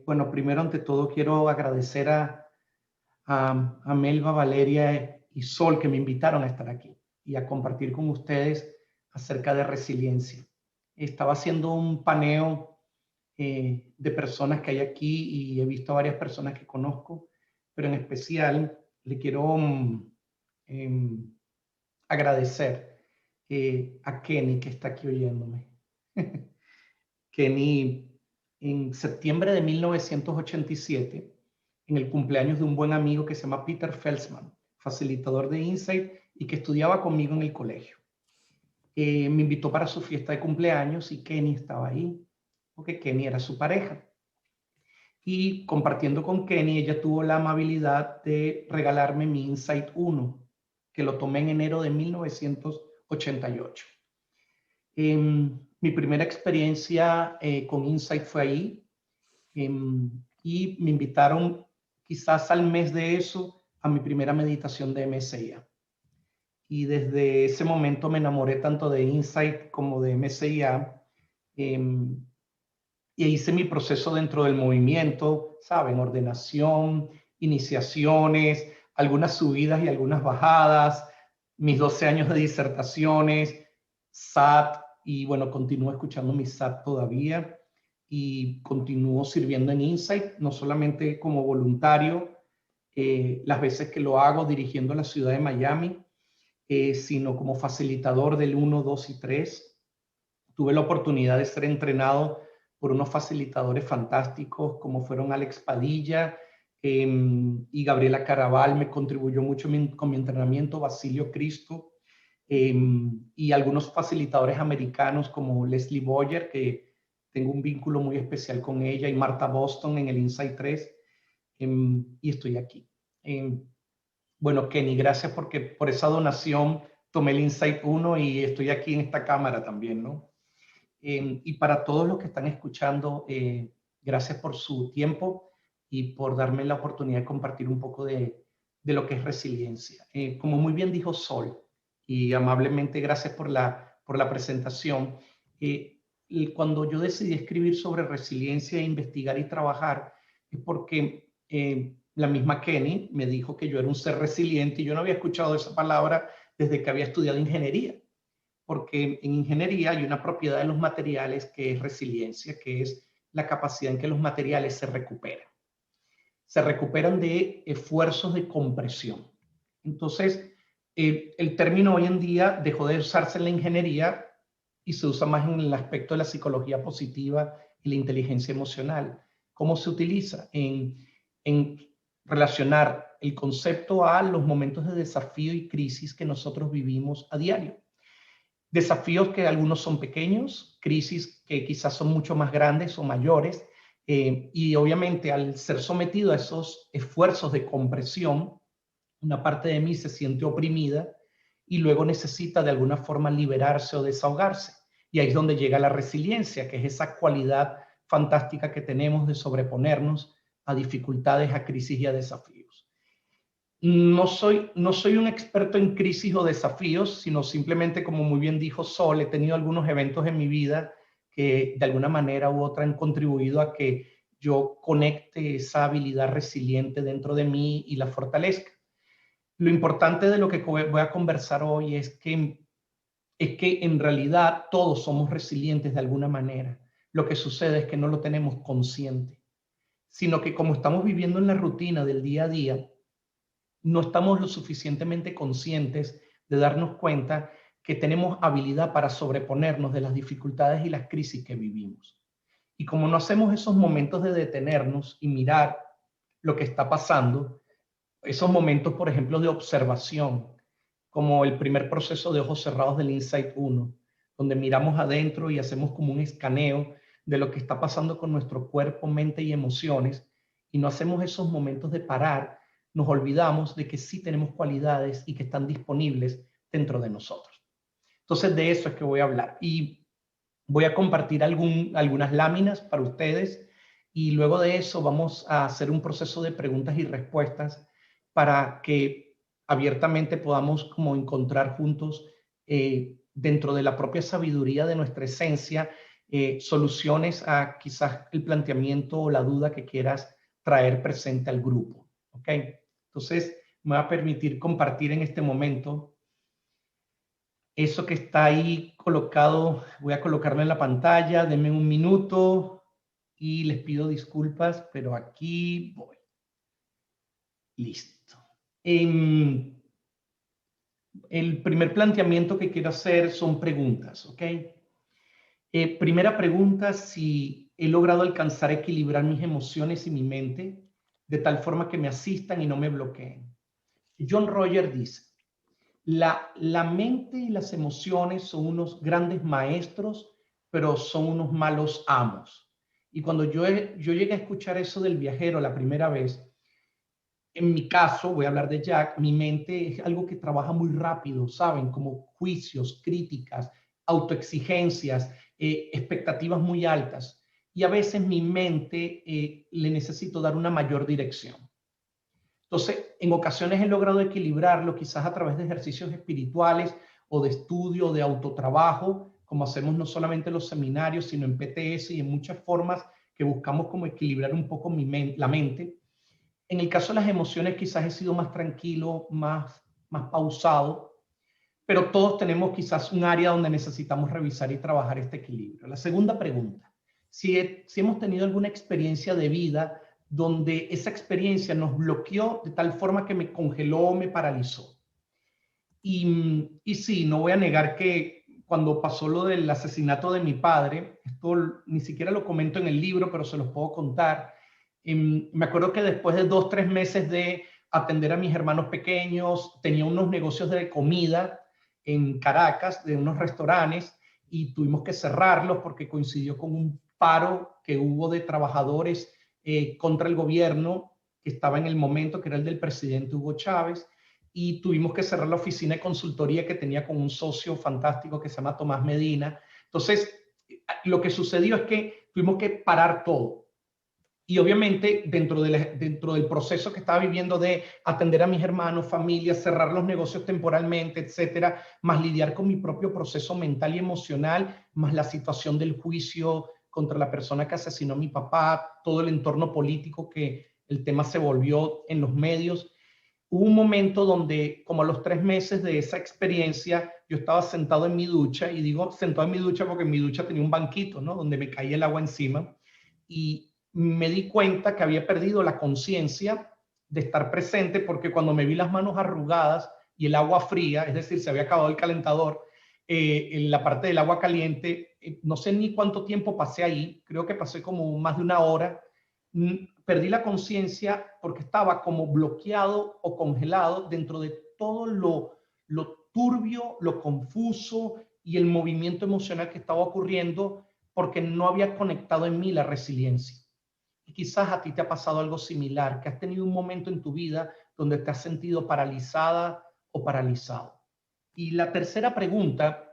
Bueno, primero, ante todo, quiero agradecer a Melba, Valeria y Sol que me invitaron a estar aquí y a compartir con ustedes acerca de resiliencia. Estaba haciendo un paneo de personas que hay aquí y he visto a varias personas que conozco, pero en especial le quiero em, agradecer a Kenny que está aquí oyéndome. Kenny, en septiembre de 1987, en el cumpleaños de un buen amigo que se llama Peter Felsman, facilitador de Insight y que estudiaba conmigo en el colegio. Me invitó para su fiesta de cumpleaños y Kenny estaba ahí, porque Kenny era su pareja. Y compartiendo con Kenny, ella tuvo la amabilidad de regalarme mi Insight 1, que lo tomé en enero de 1988. Mi primera experiencia con Insight fue ahí, y me invitaron quizás al mes de eso a mi primera meditación de MSIA. Y desde ese momento me enamoré tanto de Insight como de MSIA, y hice mi proceso dentro del movimiento, ¿saben? Ordenación, iniciaciones, algunas subidas y algunas bajadas, mis 12 años de disertaciones, SAT, y bueno, continúo escuchando mi SAT todavía y continúo sirviendo en Insight, no solamente como voluntario, las veces que lo hago dirigiendo la ciudad de Miami, sino como facilitador del 1, 2 y 3. Tuve la oportunidad de ser entrenado por unos facilitadores fantásticos como fueron Alex Padilla y Gabriela Caraval. Me contribuyó mucho con mi entrenamiento, Basilio Cristo, y algunos facilitadores americanos como Leslie Boyer, que tengo un vínculo muy especial con ella, y Marta Boston en el Insight 3, y estoy aquí. Bueno, Kenny, gracias por esa donación. Tomé el Insight 1 y estoy aquí en esta cámara también, ¿no? Y para todos los que están escuchando, gracias por su tiempo y por darme la oportunidad de compartir un poco de lo que es resiliencia. Como muy bien dijo Sol, y amablemente gracias por la presentación, y cuando yo decidí escribir sobre resiliencia, investigar y trabajar, es porque la misma Kenny me dijo que yo era un ser resiliente y yo no había escuchado esa palabra desde que había estudiado ingeniería, porque en ingeniería hay una propiedad de los materiales que es resiliencia, que es la capacidad en que los materiales se recuperan. Se recuperan de esfuerzos de compresión. Entonces, el término hoy en día dejó de usarse en la ingeniería y se usa más en el aspecto de la psicología positiva y la inteligencia emocional. ¿Cómo se utiliza? En relacionar el concepto a los momentos de desafío y crisis que nosotros vivimos a diario. Desafíos que algunos son pequeños, crisis que quizás son mucho más grandes o mayores, y obviamente al ser sometido a esos esfuerzos de compresión, una parte de mí se siente oprimida y luego necesita de alguna forma liberarse o desahogarse. Y ahí es donde llega la resiliencia, que es esa cualidad fantástica que tenemos de sobreponernos a dificultades, a crisis y a desafíos. No soy un experto en crisis o desafíos, sino simplemente, como muy bien dijo Sol, he tenido algunos eventos en mi vida que de alguna manera u otra han contribuido a que yo conecte esa habilidad resiliente dentro de mí y la fortalezca. Lo importante de lo que voy a conversar hoy es que en realidad todos somos resilientes de alguna manera. Lo que sucede es que no lo tenemos consciente, sino que como estamos viviendo en la rutina del día a día, no estamos lo suficientemente conscientes de darnos cuenta que tenemos habilidad para sobreponernos de las dificultades y las crisis que vivimos. Y como no hacemos esos momentos de detenernos y mirar lo que está pasando, esos momentos, por ejemplo, de observación, como el primer proceso de ojos cerrados del Insight 1, donde miramos adentro y hacemos como un escaneo de lo que está pasando con nuestro cuerpo, mente y emociones, y no hacemos esos momentos de parar, nos olvidamos de que sí tenemos cualidades y que están disponibles dentro de nosotros. Entonces, de eso es que voy a hablar. Y voy a compartir algunas láminas para ustedes y luego de eso vamos a hacer un proceso de preguntas y respuestas para que abiertamente podamos como encontrar juntos, dentro de la propia sabiduría de nuestra esencia, soluciones a quizás el planteamiento o la duda que quieras traer presente al grupo. ¿Ok? Entonces, me va a permitir compartir en este momento eso que está ahí colocado. Voy a colocarlo en la pantalla. Denme un minuto y les pido disculpas, pero aquí voy. Listo. El primer planteamiento que quiero hacer son preguntas, ¿ok? Primera pregunta, si he logrado alcanzar a equilibrar mis emociones y mi mente de tal forma que me asistan y no me bloqueen. John Rogers dice, la mente y las emociones son unos grandes maestros, pero son unos malos amos. Y cuando yo llegué a escuchar eso del viajero la primera vez, en mi caso, voy a hablar de Jack, mi mente es algo que trabaja muy rápido, ¿saben? Como juicios, críticas, autoexigencias, expectativas muy altas. Y a veces mi mente le necesito dar una mayor dirección. Entonces, en ocasiones he logrado equilibrarlo, quizás a través de ejercicios espirituales o de estudio, de autotrabajo, como hacemos no solamente en los seminarios, sino en PTS y en muchas formas que buscamos como equilibrar un poco la mente. En el caso de las emociones quizás he sido más tranquilo, más pausado, pero todos tenemos quizás un área donde necesitamos revisar y trabajar este equilibrio. La segunda pregunta, si hemos tenido alguna experiencia de vida donde esa experiencia nos bloqueó de tal forma que me congeló, me paralizó. Y sí, no voy a negar que cuando pasó lo del asesinato de mi padre, esto ni siquiera lo comento en el libro, pero se los puedo contar. Me acuerdo que después de 2, 3 meses de atender a mis hermanos pequeños, tenía unos negocios de comida en Caracas, de unos restaurantes, y tuvimos que cerrarlos porque coincidió con un paro que hubo de trabajadores contra el gobierno que estaba en el momento, que era el del presidente Hugo Chávez, y tuvimos que cerrar la oficina de consultoría que tenía con un socio fantástico que se llama Tomás Medina. Entonces, lo que sucedió es que tuvimos que parar todo. Y obviamente dentro del proceso que estaba viviendo de atender a mis hermanos, familia, cerrar los negocios temporalmente, etcétera, más lidiar con mi propio proceso mental y emocional, más la situación del juicio contra la persona que asesinó a mi papá, todo el entorno político que el tema se volvió en los medios. Hubo un momento donde, como a los 3 meses de esa experiencia, yo estaba sentado en mi ducha, y digo sentado en mi ducha porque en mi ducha tenía un banquito, ¿no? Donde me caía el agua encima, y me di cuenta que había perdido la conciencia de estar presente, porque cuando me vi las manos arrugadas y el agua fría, es decir, se había acabado el calentador, en la parte del agua caliente, no sé ni cuánto tiempo pasé ahí, creo que pasé como más de una hora. Perdí la conciencia porque estaba como bloqueado o congelado dentro de todo lo turbio, lo confuso y el movimiento emocional que estaba ocurriendo, porque no había conectado en mí la resiliencia. Y quizás a ti te ha pasado algo similar, que has tenido un momento en tu vida donde te has sentido paralizada o paralizado. Y la tercera pregunta,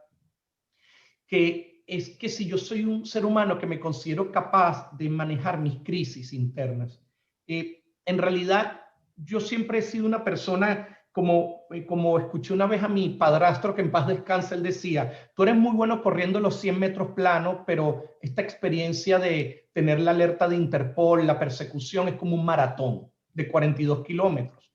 que es que si yo soy un ser humano que me considero capaz de manejar mis crisis internas. En realidad, yo siempre he sido una persona, como escuché una vez a mi padrastro, que en paz descanse, él decía, tú eres muy bueno corriendo los 100 metros planos, pero esta experiencia de tener la alerta de Interpol, la persecución, es como un maratón de 42 kilómetros.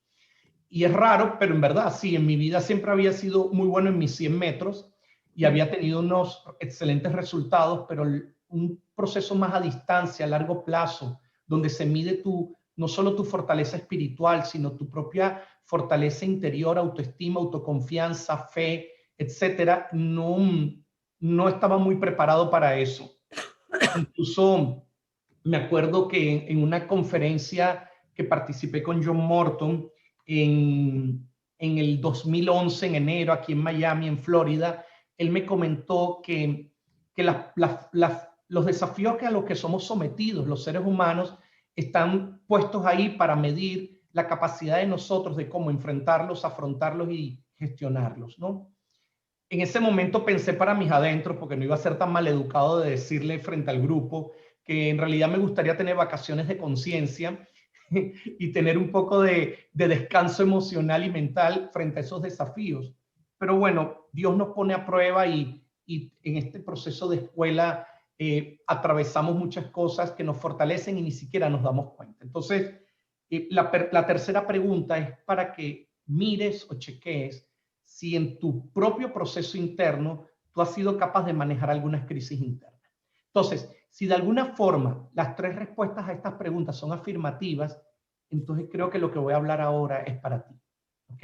Y es raro, pero en verdad, sí, en mi vida siempre había sido muy bueno en mis 100 metros y había tenido unos excelentes resultados, pero un proceso más a distancia, a largo plazo, donde se mide no solo tu fortaleza espiritual, sino tu propia fortaleza interior, autoestima, autoconfianza, fe, etcétera, no estaba muy preparado para eso. Incluso me acuerdo que en una conferencia que participé con John Morton en el 2011, en enero, aquí en Miami, en Florida, él me comentó que los desafíos a los que somos sometidos los seres humanos están puestos ahí para medir la capacidad de nosotros de cómo enfrentarlos, afrontarlos y gestionarlos, ¿no? En ese momento pensé para mis adentros, porque no iba a ser tan maleducado de decirle frente al grupo, que en realidad me gustaría tener vacaciones de conciencia y tener un poco de descanso emocional y mental frente a esos desafíos. Pero bueno, Dios nos pone a prueba, y en este proceso de escuela atravesamos muchas cosas que nos fortalecen y ni siquiera nos damos cuenta. Entonces, la tercera pregunta es para que mires o chequees si en tu propio proceso interno tú has sido capaz de manejar algunas crisis internas. Entonces, si de alguna forma las tres respuestas a estas preguntas son afirmativas, entonces creo que lo que voy a hablar ahora es para ti. ¿Ok?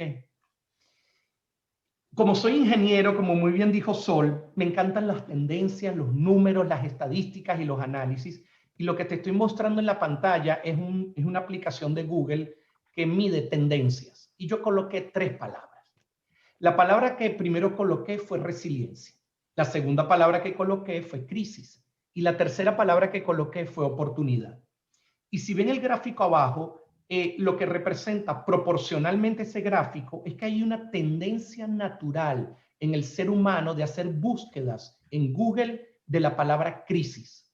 Como soy ingeniero, como muy bien dijo Sol, me encantan las tendencias, los números, las estadísticas y los análisis. Y lo que te estoy mostrando en la pantalla es una aplicación de Google que mide tendencias. Y yo coloqué tres palabras. La palabra que primero coloqué fue resiliencia. La segunda palabra que coloqué fue crisis. Y la tercera palabra que coloqué fue oportunidad. Y si ven el gráfico abajo, lo que representa proporcionalmente ese gráfico es que hay una tendencia natural en el ser humano de hacer búsquedas en Google de la palabra crisis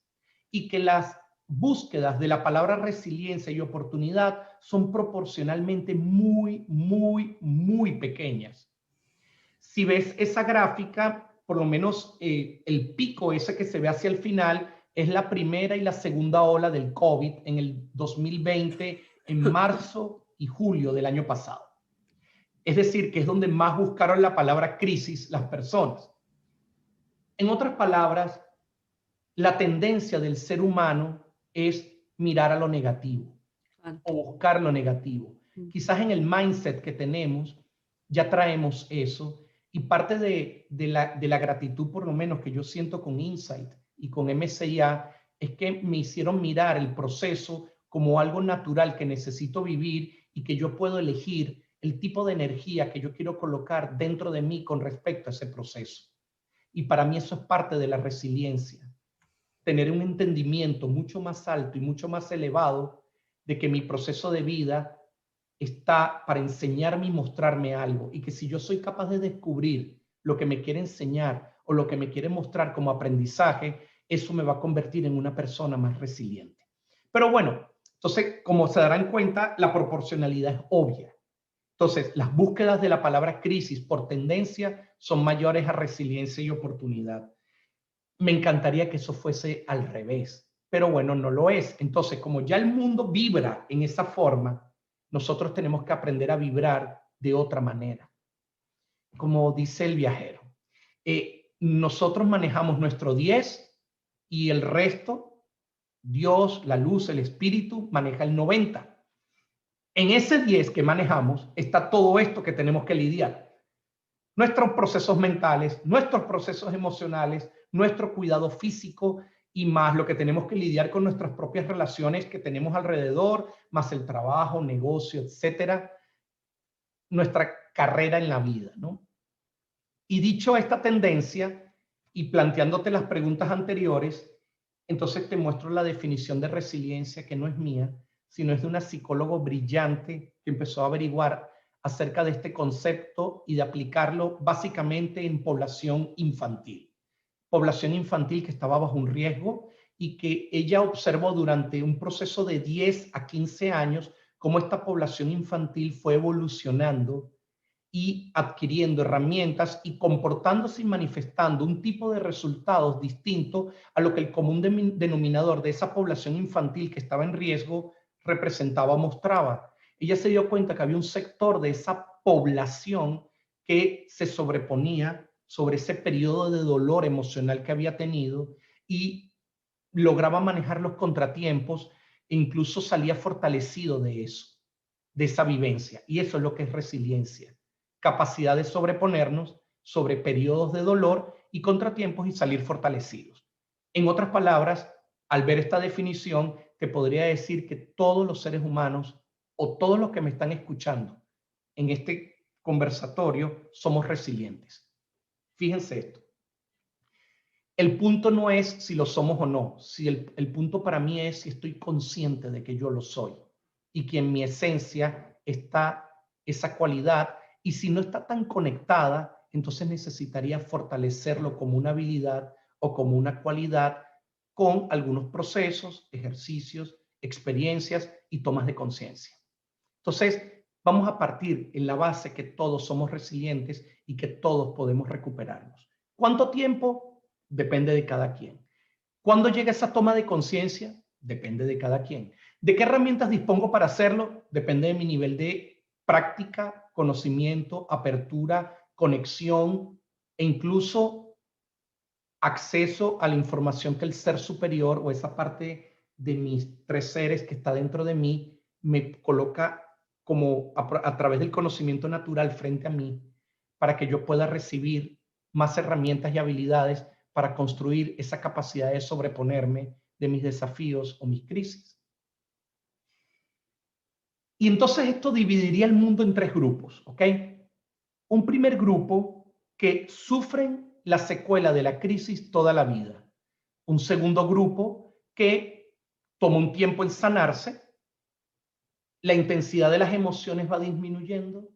y que las búsquedas de la palabra resiliencia y oportunidad son proporcionalmente muy, muy, muy pequeñas. Si ves esa gráfica, por lo menos el pico ese que se ve hacia el final es la primera y la segunda ola del COVID en el 2020, en marzo y julio del año pasado. Es decir, que es donde más buscaron la palabra crisis las personas. En otras palabras, la tendencia del ser humano es mirar a lo negativo o buscar lo negativo. Quizás en el mindset que tenemos ya traemos eso y parte de la gratitud, por lo menos que yo siento con Insight y con MCIA, es que me hicieron mirar el proceso como algo natural que necesito vivir y que yo puedo elegir el tipo de energía que yo quiero colocar dentro de mí con respecto a ese proceso. Y para mí eso es parte de la resiliencia. Tener un entendimiento mucho más alto y mucho más elevado de que mi proceso de vida está para enseñarme y mostrarme algo, y que si yo soy capaz de descubrir lo que me quiere enseñar o lo que me quiere mostrar como aprendizaje, eso me va a convertir en una persona más resiliente. Pero bueno, entonces, como se darán cuenta, la proporcionalidad es obvia. Entonces, las búsquedas de la palabra crisis por tendencia son mayores a resiliencia y oportunidad. Me encantaría que eso fuese al revés, pero bueno, no lo es. Entonces, como ya el mundo vibra en esa forma, nosotros tenemos que aprender a vibrar de otra manera. Como dice el viajero, nosotros manejamos nuestro 10 y el resto, Dios, la luz, el espíritu, maneja el 90. En ese 10 que manejamos está todo esto que tenemos que lidiar. Nuestros procesos mentales, nuestros procesos emocionales, nuestro cuidado físico y más lo que tenemos que lidiar con nuestras propias relaciones que tenemos alrededor, más el trabajo, negocio, etcétera, nuestra carrera en la vida, ¿no? Y dicho esta tendencia y planteándote las preguntas anteriores, entonces te muestro la definición de resiliencia que no es mía, sino es de una psicóloga brillante que empezó a averiguar acerca de este concepto y de aplicarlo básicamente en población infantil. Población infantil que estaba bajo un riesgo y que ella observó durante un proceso de 10 a 15 años cómo esta población infantil fue evolucionando y adquiriendo herramientas y comportándose y manifestando un tipo de resultados distinto a lo que el común denominador de esa población infantil que estaba en riesgo representaba o mostraba. Ella se dio cuenta que había un sector de esa población que se sobreponía sobre ese periodo de dolor emocional que había tenido y lograba manejar los contratiempos e incluso salía fortalecido de eso, de esa vivencia. Y eso es lo que es resiliencia. Capacidad de sobreponernos sobre periodos de dolor y contratiempos y salir fortalecidos. En otras palabras, al ver esta definición, te podría decir que todos los seres humanos o todos los que me están escuchando en este conversatorio somos resilientes. Fíjense esto. El punto no es si lo somos o no. Si el punto para mí es si estoy consciente de que yo lo soy y que en mi esencia está esa cualidad. Y si no está tan conectada, entonces necesitaría fortalecerlo como una habilidad o como una cualidad con algunos procesos, ejercicios, experiencias y tomas de conciencia. Entonces, vamos a partir en la base que todos somos resilientes y que todos podemos recuperarnos. ¿Cuánto tiempo? Depende de cada quien. ¿Cuándo llega esa toma de conciencia? Depende de cada quien. ¿De qué herramientas dispongo para hacerlo? Depende de mi nivel de práctica, conocimiento, apertura, conexión e incluso acceso a la información que el ser superior o esa parte de mis tres seres que está dentro de mí me coloca como a través del conocimiento natural frente a mí para que yo pueda recibir más herramientas y habilidades para construir esa capacidad de sobreponerme de mis desafíos o mis crisis. Y entonces esto dividiría el mundo en tres grupos, ¿ok? Un primer grupo que sufren la secuela de la crisis toda la vida. Un segundo grupo que toma un tiempo en sanarse, la intensidad de las emociones va disminuyendo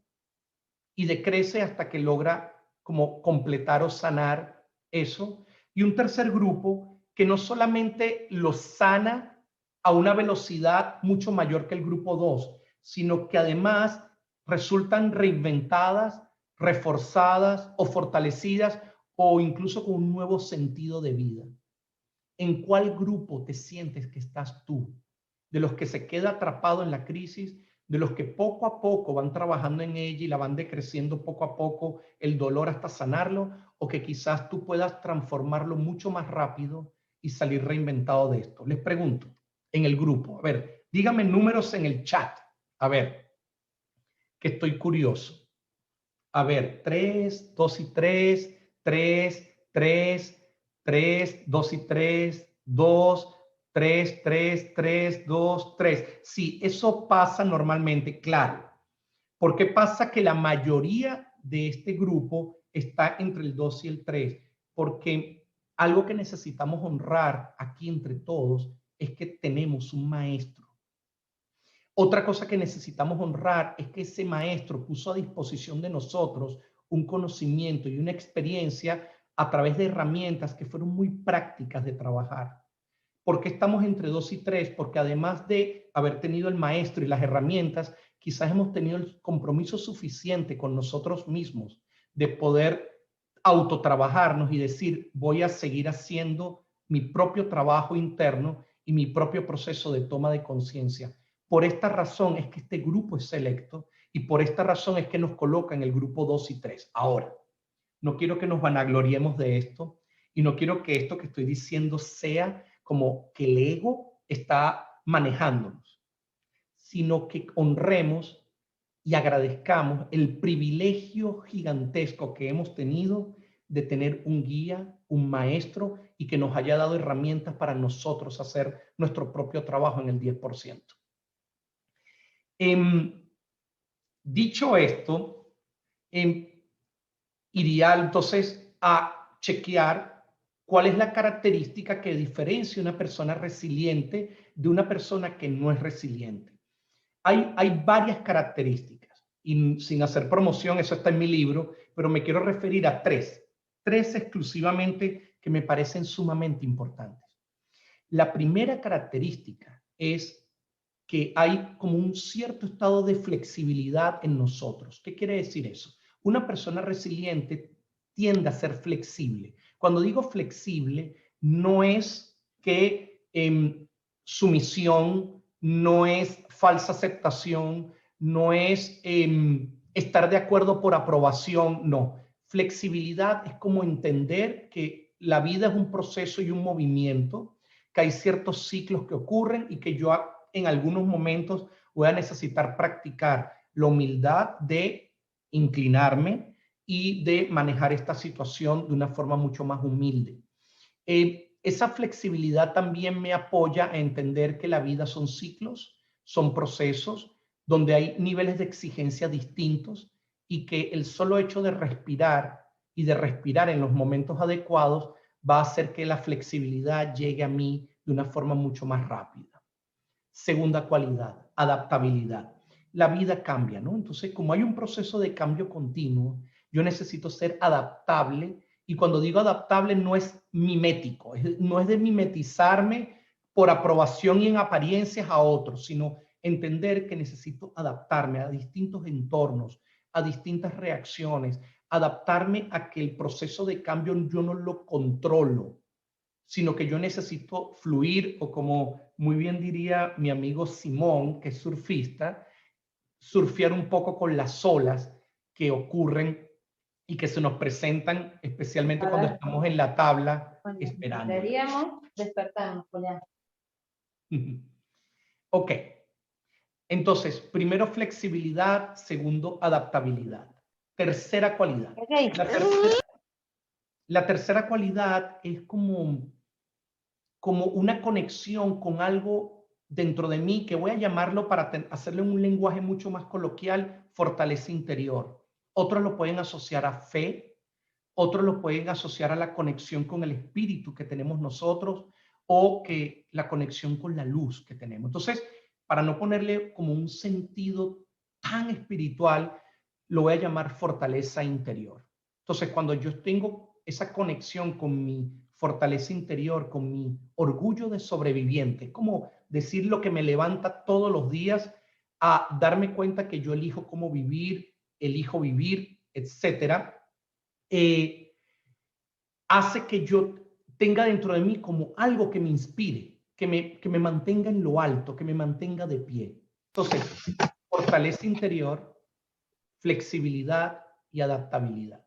y decrece hasta que logra como completar o sanar eso. Y un tercer grupo que no solamente lo sana a una velocidad mucho mayor que el grupo 2, sino que además resultan reinventadas, reforzadas o fortalecidas o incluso con un nuevo sentido de vida. ¿En cuál grupo te sientes que estás tú? ¿De los que se queda atrapado en la crisis? ¿De los que poco a poco van trabajando en ella y la van decreciendo poco a poco el dolor hasta sanarlo? ¿O que quizás tú puedas transformarlo mucho más rápido y salir reinventado de esto? Les pregunto, en el grupo, a ver, díganme números en el chat. A ver, que estoy curioso. A ver, 3, 2 y 3, 3, 3, 3, 2 y 3, 2, 3, 3, 3, 2, 3. Sí, eso pasa normalmente, claro. ¿Por qué pasa que la mayoría de este grupo está entre el 2 y el 3? Porque algo que necesitamos honrar aquí entre todos es que tenemos un maestro. Otra cosa que necesitamos honrar es que ese maestro puso a disposición de nosotros un conocimiento y una experiencia a través de herramientas que fueron muy prácticas de trabajar. ¿Por qué estamos entre 2 y 3? Porque además de haber tenido el maestro y las herramientas, quizás hemos tenido el compromiso suficiente con nosotros mismos de poder autotrabajarnos y decir, voy a seguir haciendo mi propio trabajo interno y mi propio proceso de toma de conciencia. Por esta razón es que este grupo es selecto y por esta razón es que nos coloca en el grupo 2 y 3. Ahora, no quiero que nos vanagloriemos de esto y no quiero que esto que estoy diciendo sea como que el ego está manejándonos, sino que honremos y agradezcamos el privilegio gigantesco que hemos tenido de tener un guía, un maestro y que nos haya dado herramientas para nosotros hacer nuestro propio trabajo en el 10%. Dicho esto, iría entonces a chequear cuál es la característica que diferencia una persona resiliente de una persona que no es resiliente. Hay varias características y sin hacer promoción, eso está en mi libro, pero me quiero referir a tres exclusivamente que me parecen sumamente importantes. La primera característica es que hay como un cierto estado de flexibilidad en nosotros. ¿Qué quiere decir eso? Una persona resiliente tiende a ser flexible. Cuando digo flexible, no es que sumisión, no es falsa aceptación, no es estar de acuerdo por aprobación, no. Flexibilidad es como entender que la vida es un proceso y un movimiento, que hay ciertos ciclos que ocurren y que yo en algunos momentos voy a necesitar practicar la humildad de inclinarme y de manejar esta situación de una forma mucho más humilde. Esa flexibilidad también me apoya a entender que la vida son ciclos, son procesos donde hay niveles de exigencia distintos y que el solo hecho de respirar y de respirar en los momentos adecuados va a hacer que la flexibilidad llegue a mí de una forma mucho más rápida. Segunda cualidad, adaptabilidad. La vida cambia, ¿no? Entonces, como hay un proceso de cambio continuo, yo necesito ser adaptable y cuando digo adaptable no es mimético, no es de mimetizarme por aprobación y en apariencias a otros, sino entender que necesito adaptarme a distintos entornos, a distintas reacciones, adaptarme a que el proceso de cambio yo no lo controlo, sino que yo necesito fluir, o como muy bien diría mi amigo Simón, que es surfista, surfear un poco con las olas que ocurren y que se nos presentan, especialmente cuando estamos en la tabla esperando. Deberíamos despertarnos, Julián. Ok. Entonces, primero flexibilidad, segundo adaptabilidad. Tercera cualidad. Okay. La tercera cualidad es como una conexión con algo dentro de mí, que voy a llamarlo, para hacerle un lenguaje mucho más coloquial, fortaleza interior. Otros lo pueden asociar a fe, otros lo pueden asociar a la conexión con el espíritu que tenemos nosotros, o que la conexión con la luz que tenemos. Entonces, para no ponerle como un sentido tan espiritual, lo voy a llamar fortaleza interior. Entonces, cuando yo tengo esa conexión con mi fortaleza interior, con mi orgullo de sobreviviente, como decir lo que me levanta todos los días a darme cuenta que yo elijo cómo vivir, elijo vivir, etcétera, hace que yo tenga dentro de mí como algo que me inspire, que me mantenga en lo alto, que me mantenga de pie. Entonces, fortaleza interior, flexibilidad y adaptabilidad.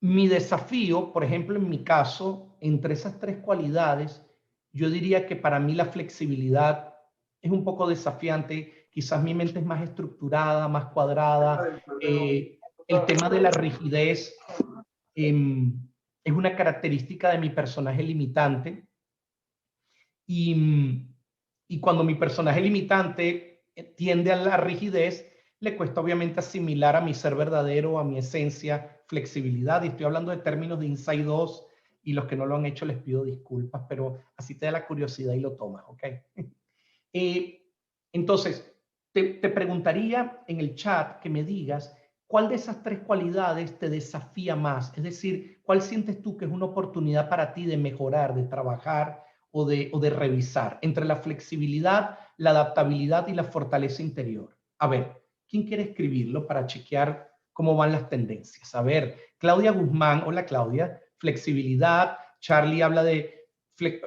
Mi desafío, por ejemplo, en mi caso, entre esas tres cualidades, yo diría que para mí la flexibilidad es un poco desafiante. Quizás mi mente es más estructurada, más cuadrada. El tema de la rigidez es una característica de mi personaje limitante. Y cuando mi personaje limitante tiende a la rigidez, le cuesta obviamente asimilar a mi ser verdadero, a mi esencia, flexibilidad. Y estoy hablando de términos de Insight 2, y los que no lo han hecho les pido disculpas, pero así te da la curiosidad y lo tomas, ¿ok? Entonces, te preguntaría en el chat que me digas cuál de esas tres cualidades te desafía más. Es decir, ¿cuál sientes tú que es una oportunidad para ti de mejorar, de trabajar o de revisar entre la flexibilidad, la adaptabilidad y la fortaleza interior? A ver, ¿quién quiere escribirlo para chequear cómo van las tendencias? A ver, Claudia Guzmán. Hola, Claudia. Flexibilidad. Charlie habla de,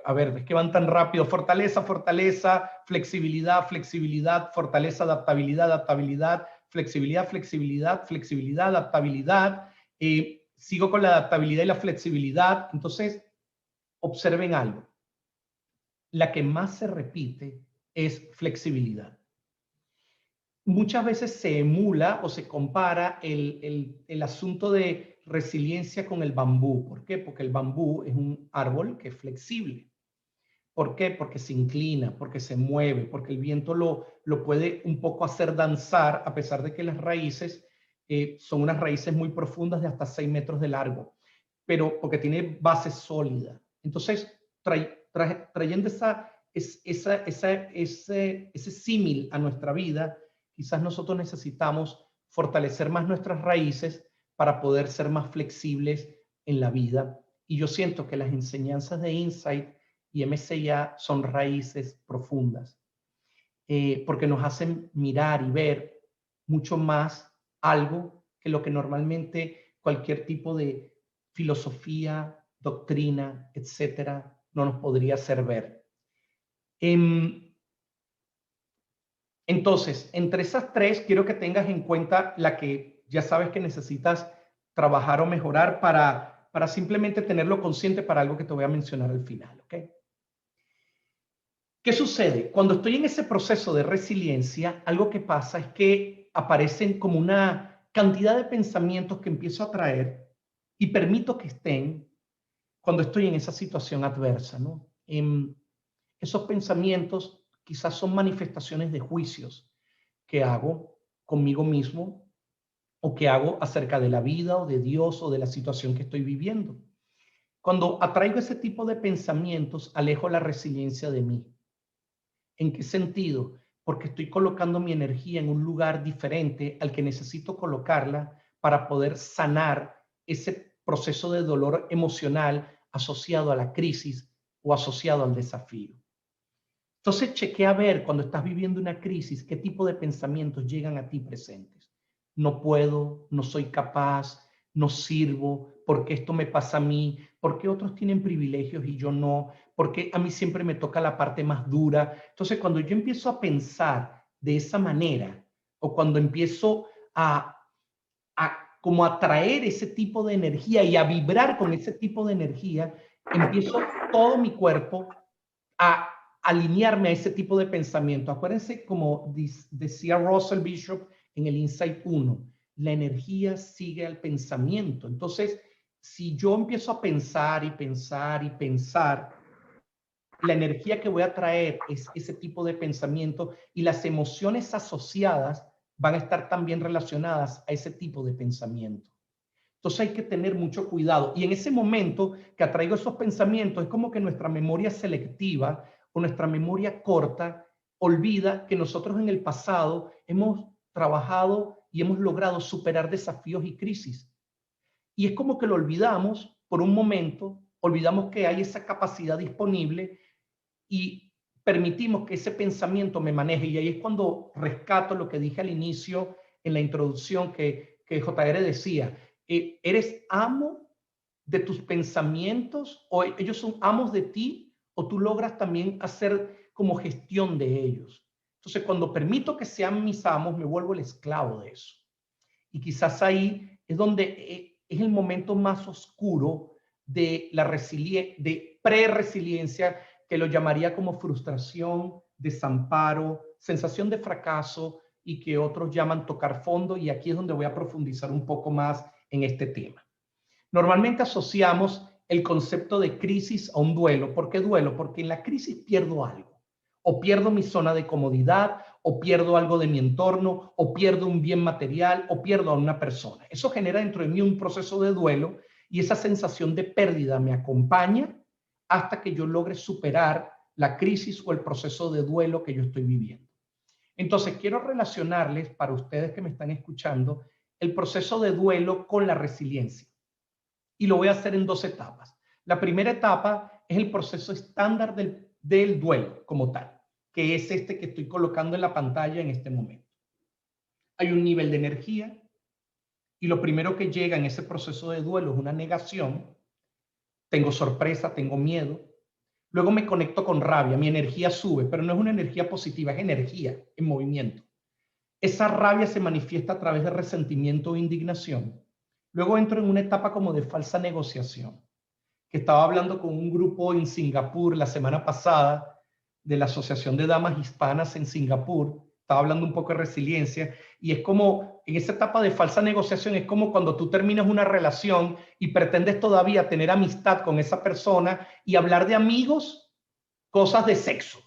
a ver, es que van tan rápido. Fortaleza, fortaleza, flexibilidad, flexibilidad, fortaleza, adaptabilidad, adaptabilidad, flexibilidad, flexibilidad, flexibilidad, adaptabilidad. Sigo con la adaptabilidad y la flexibilidad. Entonces, observen algo. La que más se repite es flexibilidad. Muchas veces se emula o se compara el asunto de resiliencia con el bambú. ¿Por qué? Porque el bambú es un árbol que es flexible. ¿Por qué? Porque se inclina, porque se mueve, porque el viento lo puede un poco hacer danzar, a pesar de que las raíces son unas raíces muy profundas de hasta 6 metros de largo, pero porque tiene base sólida. Entonces, trayendo ese símil a nuestra vida, quizás nosotros necesitamos fortalecer más nuestras raíces para poder ser más flexibles en la vida. Y yo siento que las enseñanzas de Insight y MCIA son raíces profundas, porque nos hacen mirar y ver mucho más algo que lo que normalmente cualquier tipo de filosofía, doctrina, etcétera, no nos podría hacer ver. Entonces, entre esas tres, quiero que tengas en cuenta la que ya sabes que necesitas trabajar o mejorar para simplemente tenerlo consciente para algo que te voy a mencionar al final, ¿ok? ¿Qué sucede? Cuando estoy en ese proceso de resiliencia, algo que pasa es que aparecen como una cantidad de pensamientos que empiezo a traer y permito que estén cuando estoy en esa situación adversa, ¿no? Esos pensamientos quizás son manifestaciones de juicios que hago conmigo mismo, o que hago acerca de la vida o de Dios o de la situación que estoy viviendo. Cuando atraigo ese tipo de pensamientos, alejo la resiliencia de mí. ¿En qué sentido? Porque estoy colocando mi energía en un lugar diferente al que necesito colocarla para poder sanar ese proceso de dolor emocional asociado a la crisis o asociado al desafío. Entonces, chequea a ver cuando estás viviendo una crisis, qué tipo de pensamientos llegan a ti presentes. No puedo, no soy capaz, no sirvo, ¿por qué esto me pasa a mí? ¿Por qué otros tienen privilegios y yo no? ¿Por qué a mí siempre me toca la parte más dura? Entonces, cuando yo empiezo a pensar de esa manera, o cuando empiezo como atraer ese tipo de energía y a vibrar con ese tipo de energía, empiezo todo mi cuerpo a alinearme a ese tipo de pensamiento. Acuérdense, como decía Russell Bishop en el Insight 1, la energía sigue al pensamiento. Entonces, si yo empiezo a pensar y pensar y pensar, la energía que voy a traer es ese tipo de pensamiento y las emociones asociadas van a estar también relacionadas a ese tipo de pensamiento. Entonces hay que tener mucho cuidado. Y en ese momento que atraigo esos pensamientos, es como que nuestra memoria selectiva o nuestra memoria corta olvida que nosotros en el pasado hemos trabajado y hemos logrado superar desafíos y crisis. Y es como que lo olvidamos por un momento, olvidamos que hay esa capacidad disponible y permitimos que ese pensamiento me maneje. Y ahí es cuando rescato lo que dije al inicio en la introducción que JR decía, ¿eres amo de tus pensamientos o ellos son amos de ti o tú logras también hacer como gestión de ellos? Entonces, cuando permito que sean mis amos, me vuelvo el esclavo de eso. Y quizás ahí es donde es el momento más oscuro de la de pre-resiliencia, que lo llamaría como frustración, desamparo, sensación de fracaso y que otros llaman tocar fondo. Y aquí es donde voy a profundizar un poco más en este tema. Normalmente asociamos el concepto de crisis a un duelo. ¿Por qué duelo? Porque en la crisis pierdo algo. O pierdo mi zona de comodidad, o pierdo algo de mi entorno, o pierdo un bien material, o pierdo a una persona. Eso genera dentro de mí un proceso de duelo y esa sensación de pérdida me acompaña hasta que yo logre superar la crisis o el proceso de duelo que yo estoy viviendo. Entonces, quiero relacionarles para ustedes que me están escuchando el proceso de duelo con la resiliencia. Y lo voy a hacer en dos etapas. La primera etapa es el proceso estándar del duelo como tal, que es este que estoy colocando en la pantalla en este momento. Hay un nivel de energía y lo primero que llega en ese proceso de duelo es una negación. Tengo sorpresa, tengo miedo. Luego me conecto con rabia, mi energía sube, pero no es una energía positiva, es energía en movimiento. Esa rabia se manifiesta a través de resentimiento o indignación. Luego entro en una etapa como de falsa negociación, que estaba hablando con un grupo en Singapur la semana pasada de la Asociación de Damas Hispanas en Singapur. Estaba hablando un poco de resiliencia y es como en esa etapa de falsa negociación, es como cuando tú terminas una relación y pretendes todavía tener amistad con esa persona y hablar de amigos, cosas de sexo.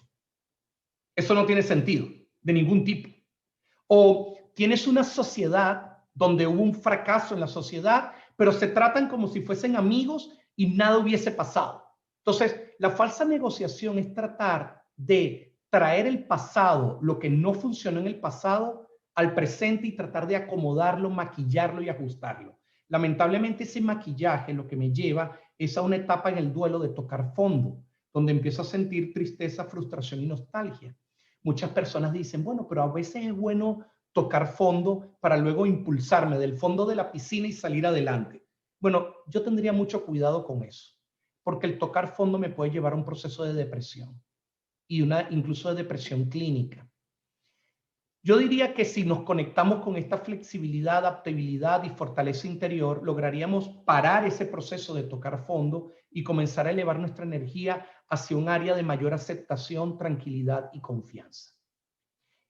Eso no tiene sentido de ningún tipo. O tienes una sociedad donde hubo un fracaso en la sociedad, pero se tratan como si fuesen amigos y nada hubiese pasado. Entonces, la falsa negociación es tratar de traer el pasado, lo que no funcionó en el pasado, al presente y tratar de acomodarlo, maquillarlo y ajustarlo. Lamentablemente, ese maquillaje lo que me lleva es a una etapa en el duelo de tocar fondo, donde empiezo a sentir tristeza, frustración y nostalgia. Muchas personas dicen, bueno, pero a veces es bueno tocar fondo para luego impulsarme del fondo de la piscina y salir adelante. Bueno, yo tendría mucho cuidado con eso, porque el tocar fondo me puede llevar a un proceso de depresión y incluso de depresión clínica. Yo diría que si nos conectamos con esta flexibilidad, adaptabilidad y fortaleza interior, lograríamos parar ese proceso de tocar fondo y comenzar a elevar nuestra energía hacia un área de mayor aceptación, tranquilidad y confianza.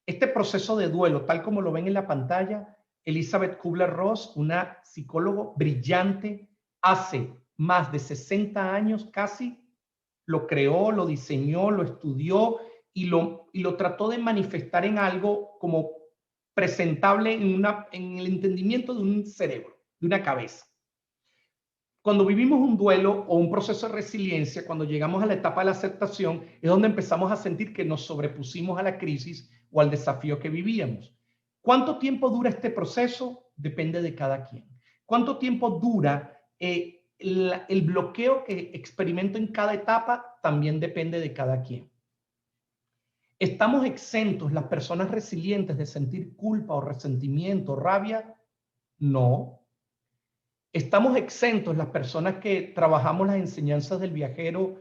Este proceso de duelo, tal como lo ven en la pantalla, Elizabeth Kubler-Ross, una psicóloga brillante, hace más de 60 años casi, lo creó, lo diseñó, lo estudió y lo trató de manifestar en algo como presentable en el entendimiento de un cerebro, de una cabeza. Cuando vivimos un duelo o un proceso de resiliencia, cuando llegamos a la etapa de la aceptación, es donde empezamos a sentir que nos sobrepusimos a la crisis o al desafío que vivíamos. ¿Cuánto tiempo dura este proceso? Depende de cada quien. ¿Cuánto tiempo dura el bloqueo que experimento en cada etapa? También depende de cada quien. ¿Estamos exentos las personas resilientes de sentir culpa o resentimiento o rabia? No. ¿Estamos exentos las personas que trabajamos las enseñanzas del viajero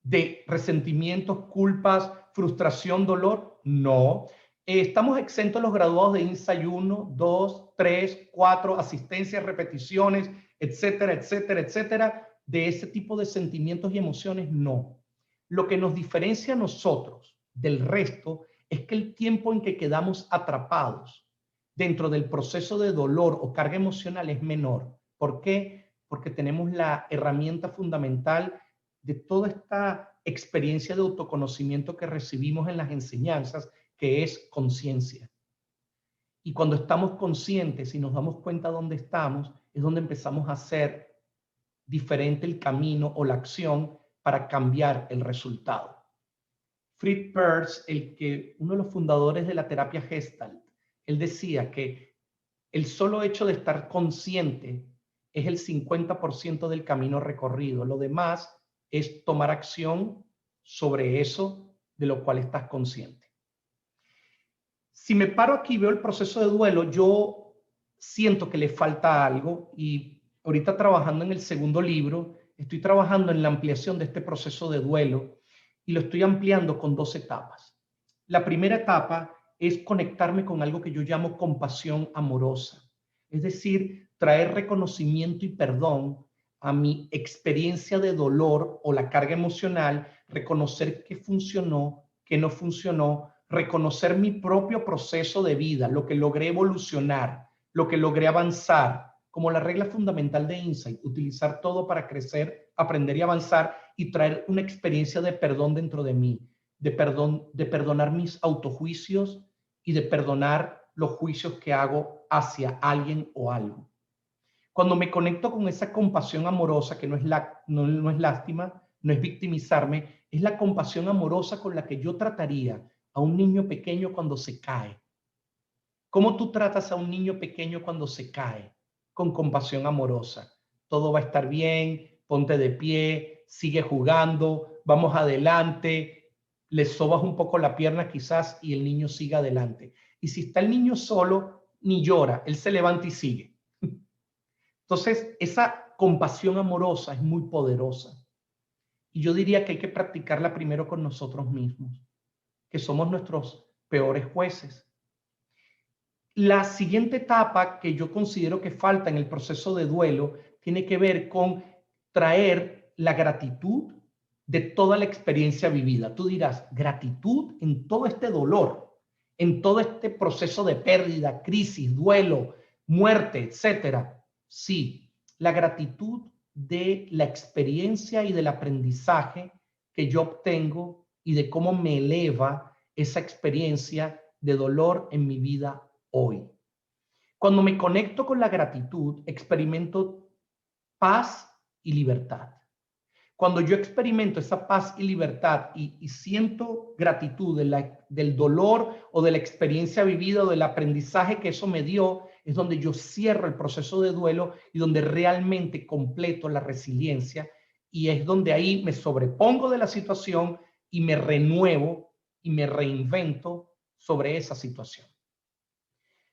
de resentimientos, culpas, frustración, dolor? No. ¿Estamos exentos los graduados de Insight 1, 2, 3, 4, asistencias, repeticiones, etcétera, etcétera, etcétera, de ese tipo de sentimientos y emociones? No. Lo que nos diferencia a nosotros del resto es que el tiempo en que quedamos atrapados dentro del proceso de dolor o carga emocional es menor. ¿Por qué? Porque tenemos la herramienta fundamental de toda esta experiencia de autoconocimiento que recibimos en las enseñanzas, que es conciencia. Y cuando estamos conscientes y nos damos cuenta dónde estamos, es donde empezamos a hacer diferente el camino o la acción para cambiar el resultado. Fritz Perls, uno de los fundadores de la terapia Gestalt, él decía que el solo hecho de estar consciente es el 50% del camino recorrido. Lo demás es tomar acción sobre eso de lo cual estás consciente. Si me paro aquí y veo el proceso de duelo, yo siento que le falta algo y ahorita trabajando en el segundo libro, estoy trabajando en la ampliación de este proceso de duelo y lo estoy ampliando con 2 etapas. La primera etapa es conectarme con algo que yo llamo compasión amorosa, es decir, traer reconocimiento y perdón a mi experiencia de dolor o la carga emocional, reconocer qué funcionó, qué no funcionó, reconocer mi propio proceso de vida, lo que logré evolucionar, lo que logré avanzar, como la regla fundamental de Insight, utilizar todo para crecer, aprender y avanzar y traer una experiencia de perdón dentro de mí, de perdonar mis autojuicios y de perdonar los juicios que hago hacia alguien o algo. Cuando me conecto con esa compasión amorosa, que no es lástima, no es victimizarme, es la compasión amorosa con la que yo trataría a un niño pequeño cuando se cae. ¿Cómo tú tratas a un niño pequeño cuando se cae? Con compasión amorosa. Todo va a estar bien, ponte de pie, sigue jugando, vamos adelante, le sobas un poco la pierna quizás y el niño sigue adelante. Y si está el niño solo, ni llora, él se levanta y sigue. Entonces, esa compasión amorosa es muy poderosa. Y yo diría que hay que practicarla primero con nosotros mismos, que somos nuestros peores jueces. La siguiente etapa que yo considero que falta en el proceso de duelo tiene que ver con traer la gratitud de toda la experiencia vivida. Tú dirás, gratitud en todo este dolor, en todo este proceso de pérdida, crisis, duelo, muerte, etcétera. Sí, la gratitud de la experiencia y del aprendizaje que yo obtengo y de cómo me eleva esa experiencia de dolor en mi vida hoy. Cuando me conecto con la gratitud, experimento paz y libertad. Cuando yo experimento esa paz y libertad y siento gratitud del dolor o de la experiencia vivida o del aprendizaje que eso me dio, es donde yo cierro el proceso de duelo y donde realmente completo la resiliencia y es donde ahí me sobrepongo de la situación y me renuevo y me reinvento sobre esa situación.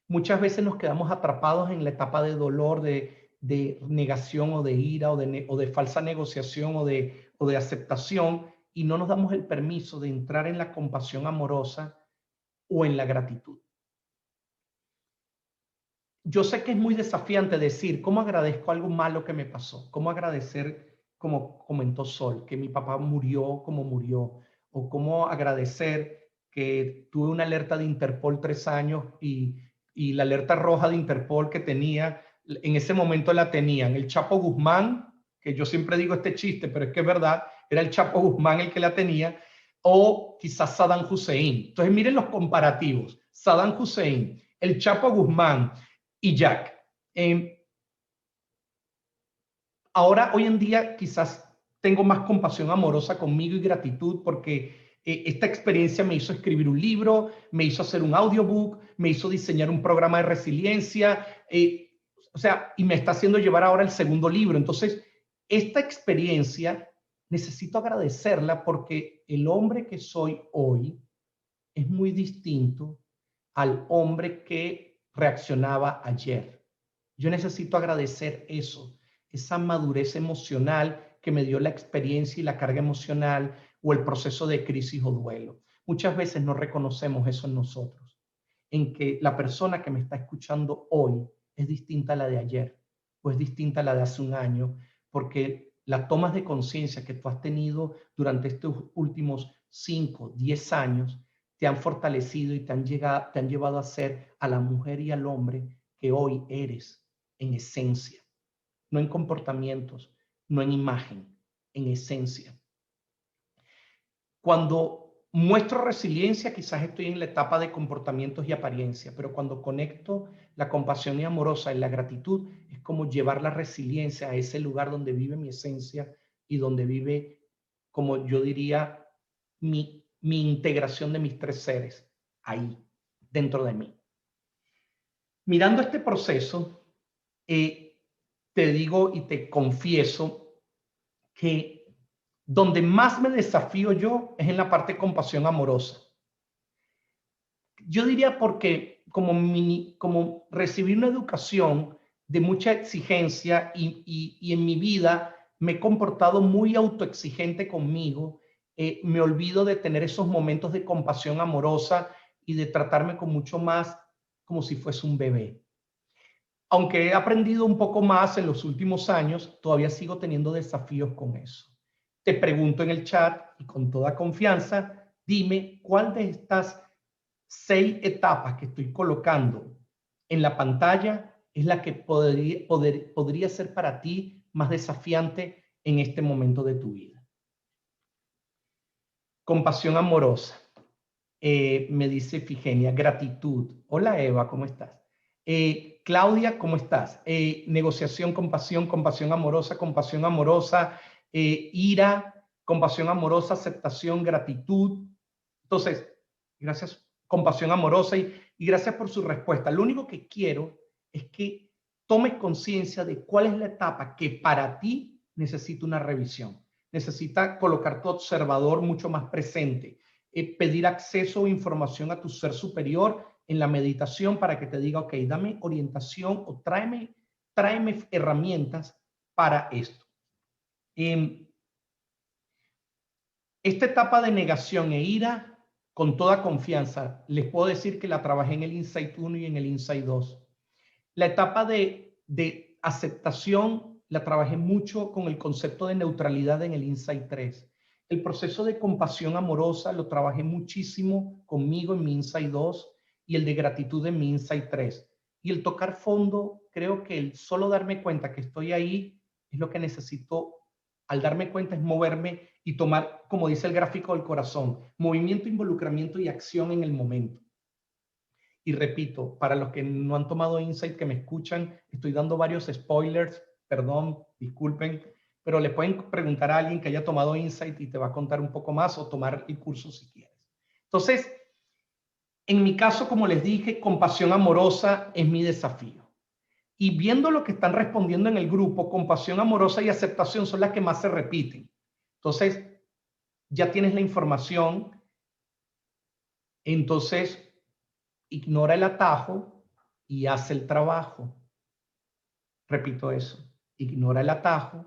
Muchas veces nos quedamos atrapados en la etapa de dolor, de negación o de ira o de falsa negociación o de aceptación y no nos damos el permiso de entrar en la compasión amorosa o en la gratitud. Yo sé que es muy desafiante decir, ¿cómo agradezco algo malo que me pasó? ¿Cómo agradecer, como comentó Sol, que mi papá murió como murió? ¿O cómo agradecer que tuve una alerta de Interpol 3 años y la alerta roja de Interpol que tenía, en ese momento la tenían el Chapo Guzmán, que yo siempre digo este chiste, pero es que es verdad, era el Chapo Guzmán el que la tenía, o quizás Saddam Hussein. Entonces miren los comparativos. Saddam Hussein, el Chapo Guzmán y Jack. Ahora, hoy en día, quizás tengo más compasión amorosa conmigo y gratitud porque esta experiencia me hizo escribir un libro, me hizo hacer un audiobook, me hizo diseñar un programa de resiliencia, y me está haciendo llevar ahora el segundo libro. Entonces, esta experiencia necesito agradecerla porque el hombre que soy hoy es muy distinto al hombre que reaccionaba ayer. Yo necesito agradecer eso, esa madurez emocional que me dio la experiencia y la carga emocional o el proceso de crisis o duelo. Muchas veces no reconocemos eso en nosotros, en que la persona que me está escuchando hoy es distinta a la de ayer o es distinta a la de hace un año, porque las tomas de conciencia que tú has tenido durante estos últimos 5, 10 años te han fortalecido y te han llevado a ser a la mujer y al hombre que hoy eres en esencia, no en comportamientos, no en imagen, en esencia. Cuando muestro resiliencia, quizás estoy en la etapa de comportamientos y apariencia, pero cuando conecto la compasión y amorosa y la gratitud, es como llevar la resiliencia a ese lugar donde vive mi esencia y donde vive, como yo diría, mi integración de mis tres seres, ahí, dentro de mí. Mirando este proceso, te digo y te confieso que donde más me desafío yo es en la parte de compasión amorosa. Yo diría porque como recibí una educación de mucha exigencia y en mi vida me he comportado muy autoexigente conmigo, me olvido de tener esos momentos de compasión amorosa y de tratarme con mucho más como si fuese un bebé. Aunque he aprendido un poco más en los últimos años, todavía sigo teniendo desafíos con eso. Te pregunto en el chat y con toda confianza, dime cuál de estas 6 etapas que estoy colocando en la pantalla es la que podría ser para ti más desafiante en este momento de tu vida. Compasión amorosa. Me dice Figenia, gratitud. Hola Eva, ¿cómo estás? Claudia, ¿cómo estás? Negociación, compasión amorosa, ira, compasión amorosa, aceptación, gratitud. Entonces, gracias, compasión amorosa y gracias por su respuesta. Lo único que quiero es que tomes conciencia de cuál es la etapa que para ti necesita una revisión. Necesita colocar tu observador mucho más presente. Pedir acceso o información a tu ser superior en la meditación para que te diga, ok, dame orientación o tráeme herramientas para esto. Esta etapa de negación e ira, con toda confianza, les puedo decir que la trabajé en el Insight 1 y en el Insight 2. La etapa de aceptación la trabajé mucho con el concepto de neutralidad en el Insight 3. El proceso de compasión amorosa lo trabajé muchísimo conmigo en mi Insight 2 y el de gratitud en mi Insight 3. Y el tocar fondo, creo que el solo darme cuenta que estoy ahí es lo que necesito. Al darme cuenta es moverme y tomar, como dice el gráfico del corazón, movimiento, involucramiento y acción en el momento. Y repito, para los que no han tomado Insight, que me escuchan, estoy dando varios spoilers, perdón, disculpen, pero le pueden preguntar a alguien que haya tomado Insight y te va a contar un poco más o tomar el curso si quieres. Entonces, en mi caso, como les dije, compasión amorosa es mi desafío. Y viendo lo que están respondiendo en el grupo, compasión amorosa y aceptación son las que más se repiten. Entonces, ya tienes la información. Entonces, ignora el atajo y haz el trabajo. Repito eso. Ignora el atajo,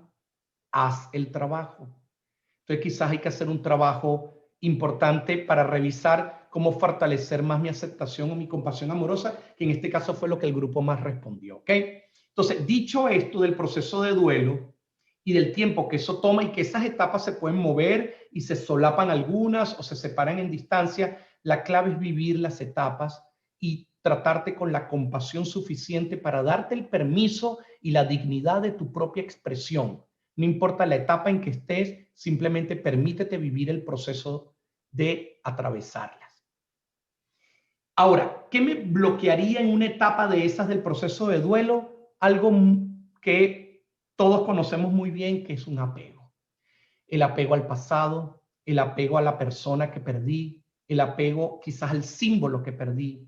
haz el trabajo. Entonces, quizás hay que hacer un trabajo importante para revisar cómo fortalecer más mi aceptación o mi compasión amorosa, que en este caso fue lo que el grupo más respondió, ¿ok? Entonces, dicho esto del proceso de duelo y del tiempo que eso toma y que esas etapas se pueden mover y se solapan algunas o se separan en distancia, la clave es vivir las etapas y tratarte con la compasión suficiente para darte el permiso y la dignidad de tu propia expresión. No importa la etapa en que estés, simplemente permítete vivir el proceso de atravesarlas. Ahora, ¿qué me bloquearía en una etapa de esas del proceso de duelo? Algo que todos conocemos muy bien, que es un apego. El apego al pasado, el apego a la persona que perdí, el apego quizás al símbolo que perdí,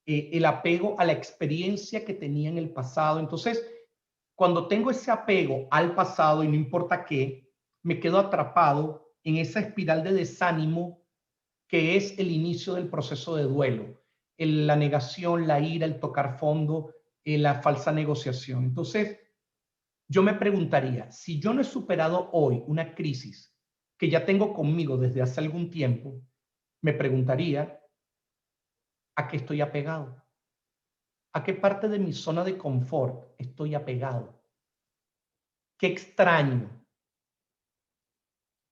el apego a la experiencia que tenía en el pasado. Entonces, cuando tengo ese apego al pasado y no importa qué, me quedo atrapado en esa espiral de desánimo que es el inicio del proceso de duelo. La negación, la ira, el tocar fondo, la falsa negociación. Entonces, yo me preguntaría, si yo no he superado hoy una crisis que ya tengo conmigo desde hace algún tiempo, me preguntaría, ¿a qué estoy apegado? ¿A qué parte de mi zona de confort estoy apegado? ¿Qué extraño?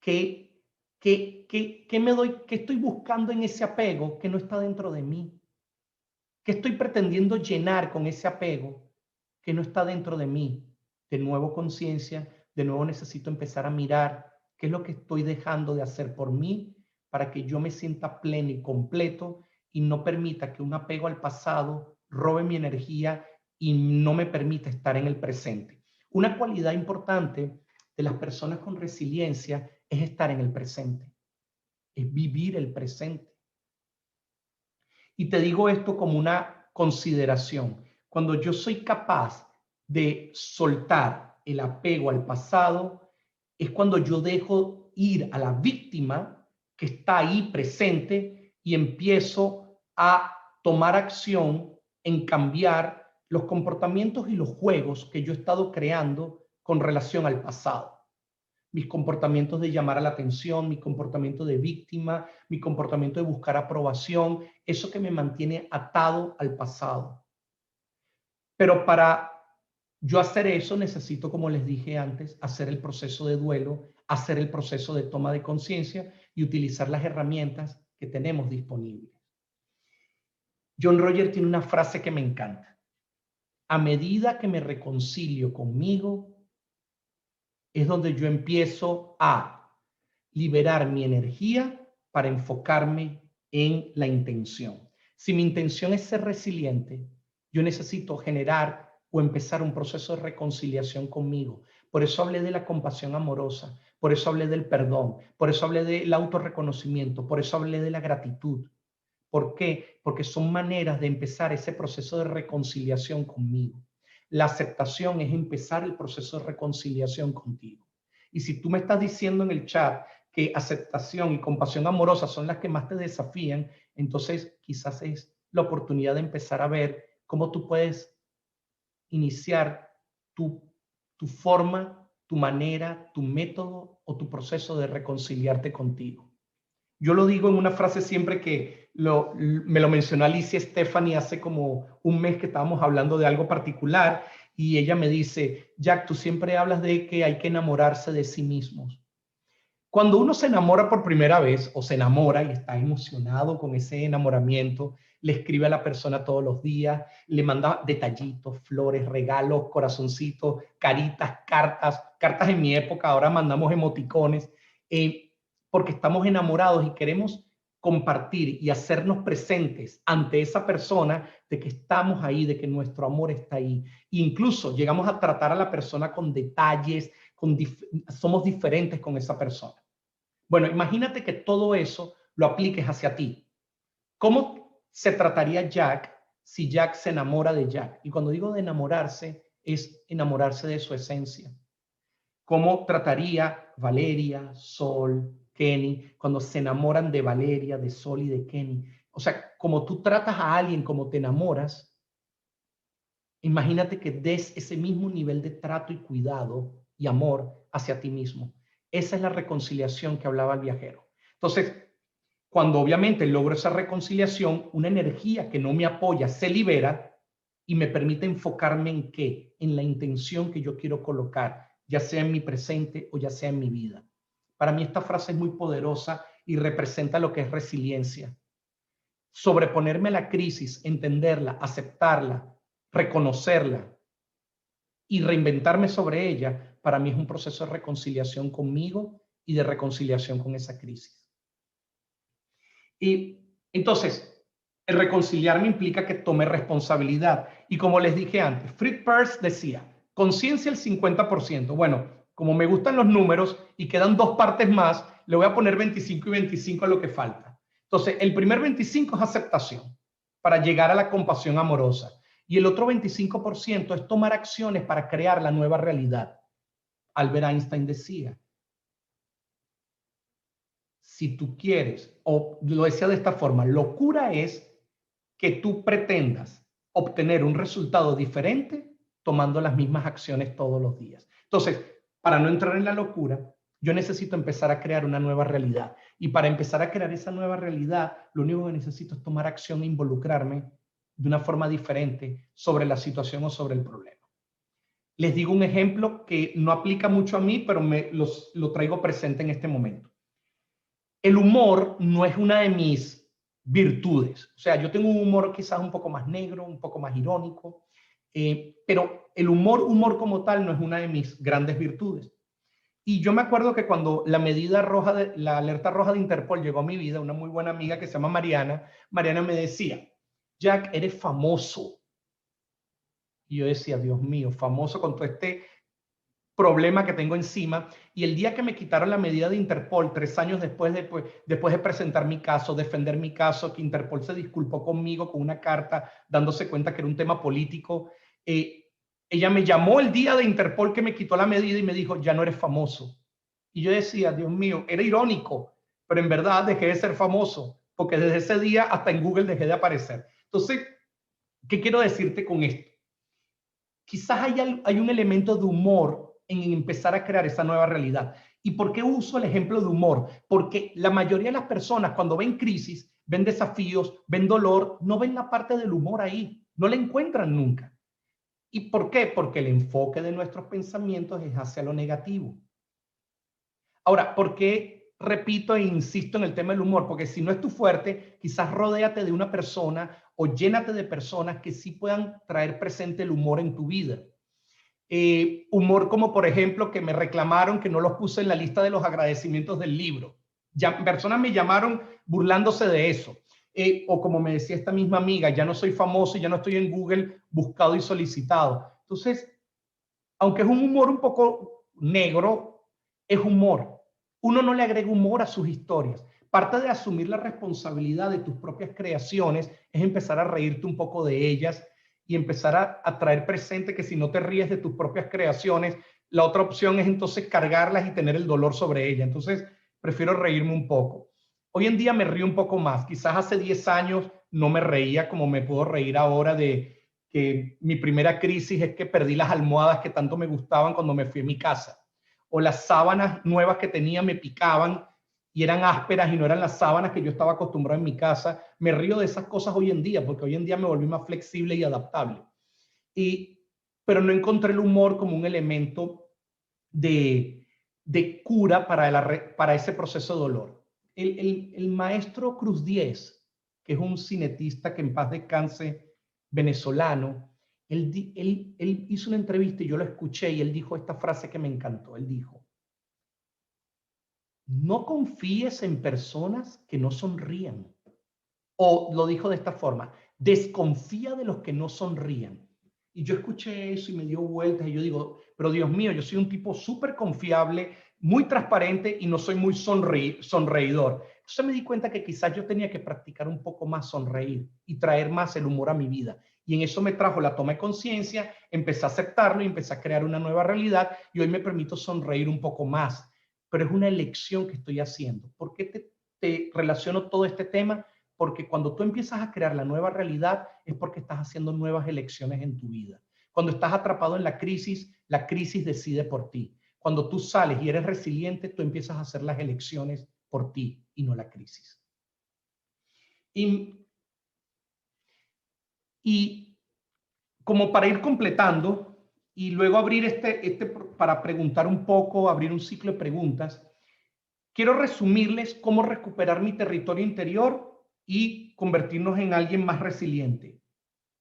¿Qué estoy buscando en ese apego que no está dentro de mí? ¿Qué estoy pretendiendo llenar con ese apego que no está dentro de mí? De nuevo conciencia, de nuevo necesito empezar a mirar qué es lo que estoy dejando de hacer por mí para que yo me sienta pleno y completo y no permita que un apego al pasado robe mi energía y no me permita estar en el presente. Una cualidad importante de las personas con resiliencia es estar en el presente, es vivir el presente. Y te digo esto como una consideración. Cuando yo soy capaz de soltar el apego al pasado, es cuando yo dejo ir a la víctima que está ahí presente y empiezo a tomar acción en cambiar los comportamientos y los juegos que yo he estado creando con relación al pasado. Mis comportamientos de llamar a la atención, mi comportamiento de víctima, mi comportamiento de buscar aprobación, eso que me mantiene atado al pasado. Pero para yo hacer eso necesito, como les dije antes, hacer el proceso de duelo, hacer el proceso de toma de conciencia y utilizar las herramientas que tenemos disponibles. John Rogers tiene una frase que me encanta. A medida que me reconcilio conmigo, es donde yo empiezo a liberar mi energía para enfocarme en la intención. Si mi intención es ser resiliente, yo necesito generar o empezar un proceso de reconciliación conmigo. Por eso hablé de la compasión amorosa, por eso hablé del perdón, por eso hablé del autorreconocimiento, por eso hablé de la gratitud. ¿Por qué? Porque son maneras de empezar ese proceso de reconciliación conmigo. La aceptación es empezar el proceso de reconciliación contigo. Y si tú me estás diciendo en el chat que aceptación y compasión amorosa son las que más te desafían, entonces quizás es la oportunidad de empezar a ver cómo tú puedes iniciar tu forma, tu manera, tu método o tu proceso de reconciliarte contigo. Yo lo digo en una frase siempre que me lo mencionó Alicia Stephanie hace como un mes que estábamos hablando de algo particular y ella me dice, Jack, tú siempre hablas de que hay que enamorarse de sí mismos. Cuando uno se enamora por primera vez o se enamora y está emocionado con ese enamoramiento, le escribe a la persona todos los días, le manda detallitos, flores, regalos, corazoncitos, caritas, cartas. Cartas en mi época, ahora mandamos emoticones, porque estamos enamorados y queremos compartir y hacernos presentes ante esa persona de que estamos ahí, de que nuestro amor está ahí. Incluso llegamos a tratar a la persona con detalles, somos diferentes con esa persona. Bueno, imagínate que todo eso lo apliques hacia ti. ¿Cómo se trataría Jack si Jack se enamora de Jack? Y cuando digo de enamorarse, es enamorarse de su esencia. ¿Cómo trataría Valeria, Sol, Kenny, cuando se enamoran de Valeria, de Sol y de Kenny? O sea, como tú tratas a alguien como te enamoras, imagínate que des ese mismo nivel de trato y cuidado y amor hacia ti mismo. Esa es la reconciliación que hablaba el viajero. Entonces, cuando obviamente logro esa reconciliación, una energía que no me apoya se libera y me permite enfocarme en qué, en la intención que yo quiero colocar, ya sea en mi presente o ya sea en mi vida. Para mí esta frase es muy poderosa y representa lo que es resiliencia. Sobreponerme a la crisis, entenderla, aceptarla, reconocerla y reinventarme sobre ella, para mí es un proceso de reconciliación conmigo y de reconciliación con esa crisis. Y entonces, el reconciliarme implica que tome responsabilidad. Y como les dije antes, Fritz Perls decía, conciencia el 50%. Bueno, como me gustan los números y quedan dos partes más, le voy a poner 25 y 25 a lo que falta. Entonces, el primer 25 es aceptación para llegar a la compasión amorosa. Y el otro 25% es tomar acciones para crear la nueva realidad. Albert Einstein decía, si tú quieres, o lo decía de esta forma, locura es que tú pretendas obtener un resultado diferente tomando las mismas acciones todos los días. Entonces, para no entrar en la locura, yo necesito empezar a crear una nueva realidad. Y para empezar a crear esa nueva realidad, lo único que necesito es tomar acción e involucrarme de una forma diferente sobre la situación o sobre el problema. Les digo un ejemplo que no aplica mucho a mí, pero lo traigo presente en este momento. El humor no es una de mis virtudes. O sea, yo tengo un humor quizás un poco más negro, un poco más irónico, pero el humor como tal no es una de mis grandes virtudes. Y yo me acuerdo que cuando la alerta roja de Interpol llegó a mi vida, una muy buena amiga que se llama Mariana me decía, Jack, eres famoso. Y yo decía, Dios mío, famoso con todo este problema que tengo encima. Y el día que me quitaron la medida de Interpol, 3 años después de presentar mi caso, defender mi caso, que Interpol se disculpó conmigo con una carta dándose cuenta que era un tema político, ella me llamó el día de Interpol que me quitó la medida y me dijo, ya no eres famoso. Y yo decía, Dios mío, era irónico, pero en verdad dejé de ser famoso, porque desde ese día hasta en Google dejé de aparecer. Entonces, ¿qué quiero decirte con esto? Quizás hay un elemento de humor en empezar a crear esa nueva realidad. ¿Y por qué uso el ejemplo de humor? Porque la mayoría de las personas cuando ven crisis, ven desafíos, ven dolor, no ven la parte del humor ahí, no la encuentran nunca. ¿Y por qué? Porque el enfoque de nuestros pensamientos es hacia lo negativo. Ahora, ¿por qué repito e insisto en el tema del humor? Porque si no es tu fuerte, quizás rodéate de una persona o llénate de personas que sí puedan traer presente el humor en tu vida. Humor como, por ejemplo, que me reclamaron que no los puse en la lista de los agradecimientos del libro. Ya, personas me llamaron burlándose de eso. O como me decía esta misma amiga, ya no soy famoso y ya no estoy en Google buscado y solicitado. Entonces, aunque es un humor un poco negro, es humor. Uno no le agrega humor a sus historias. Parte de asumir la responsabilidad de tus propias creaciones es empezar a reírte un poco de ellas y empezar a traer presente que si no te ríes de tus propias creaciones, la otra opción es entonces cargarlas y tener el dolor sobre ellas. Entonces, prefiero reírme un poco. Hoy en día me río un poco más. Quizás hace 10 años no me reía como me puedo reír ahora de que mi primera crisis es que perdí las almohadas que tanto me gustaban cuando me fui a mi casa. O las sábanas nuevas que tenía me picaban y eran ásperas y no eran las sábanas que yo estaba acostumbrado en mi casa. Me río de esas cosas hoy en día porque hoy en día me volví más flexible y adaptable. Pero no encontré el humor como un elemento de cura para ese proceso de dolor. El maestro Cruz Diez, que es un cinetista que en paz descanse venezolano, él hizo una entrevista y yo lo escuché y él dijo esta frase que me encantó. Él dijo, no confíes en personas que no sonrían. O lo dijo de esta forma, desconfía de los que no sonrían. Y yo escuché eso y me dio vueltas y yo digo, pero Dios mío, yo soy un tipo súper confiable, muy transparente y no soy muy sonreidor. Entonces me di cuenta que quizás yo tenía que practicar un poco más sonreír y traer más el humor a mi vida. Y en eso me trajo la toma de conciencia, empecé a aceptarlo y empecé a crear una nueva realidad y hoy me permito sonreír un poco más. Pero es una elección que estoy haciendo. ¿Por qué te relaciono todo este tema? Porque cuando tú empiezas a crear la nueva realidad es porque estás haciendo nuevas elecciones en tu vida. Cuando estás atrapado en la crisis decide por ti. Cuando tú sales y eres resiliente, tú empiezas a hacer las elecciones por ti y no la crisis. Y como para ir completando y luego abrir para preguntar un poco, abrir un ciclo de preguntas, quiero resumirles cómo recuperar mi territorio interior y convertirnos en alguien más resiliente.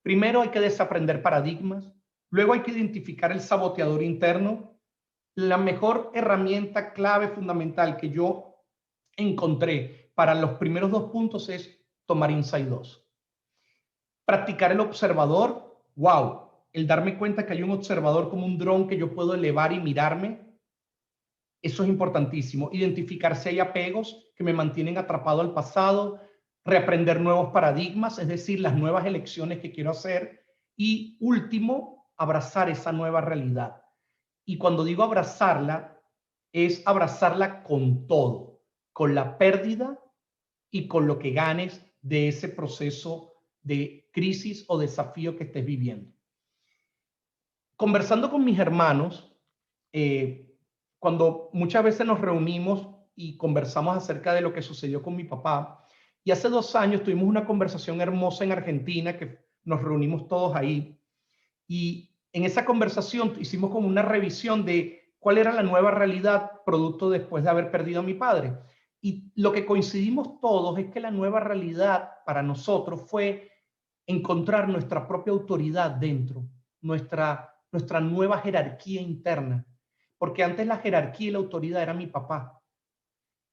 Primero hay que desaprender paradigmas, luego hay que identificar el saboteador interno. La mejor herramienta clave fundamental que yo encontré para los primeros 2 puntos es tomar Insight 2. Practicar el observador, wow, el darme cuenta que hay un observador como un dron que yo puedo elevar y mirarme. Eso es importantísimo. Identificar si hay apegos que me mantienen atrapado al pasado, reaprender nuevos paradigmas, es decir, las nuevas elecciones que quiero hacer. Y último, abrazar esa nueva realidad. Y cuando digo abrazarla, es abrazarla con todo, con la pérdida y con lo que ganes de ese proceso de crisis o desafío que estés viviendo. Conversando con mis hermanos, cuando muchas veces nos reunimos y conversamos acerca de lo que sucedió con mi papá, y hace 2 años tuvimos una conversación hermosa en Argentina, que nos reunimos todos ahí, y en esa conversación hicimos como una revisión de cuál era la nueva realidad producto después de haber perdido a mi padre. Y lo que coincidimos todos es que la nueva realidad para nosotros fue encontrar nuestra propia autoridad dentro, nuestra nueva jerarquía interna. Porque antes la jerarquía y la autoridad era mi papá.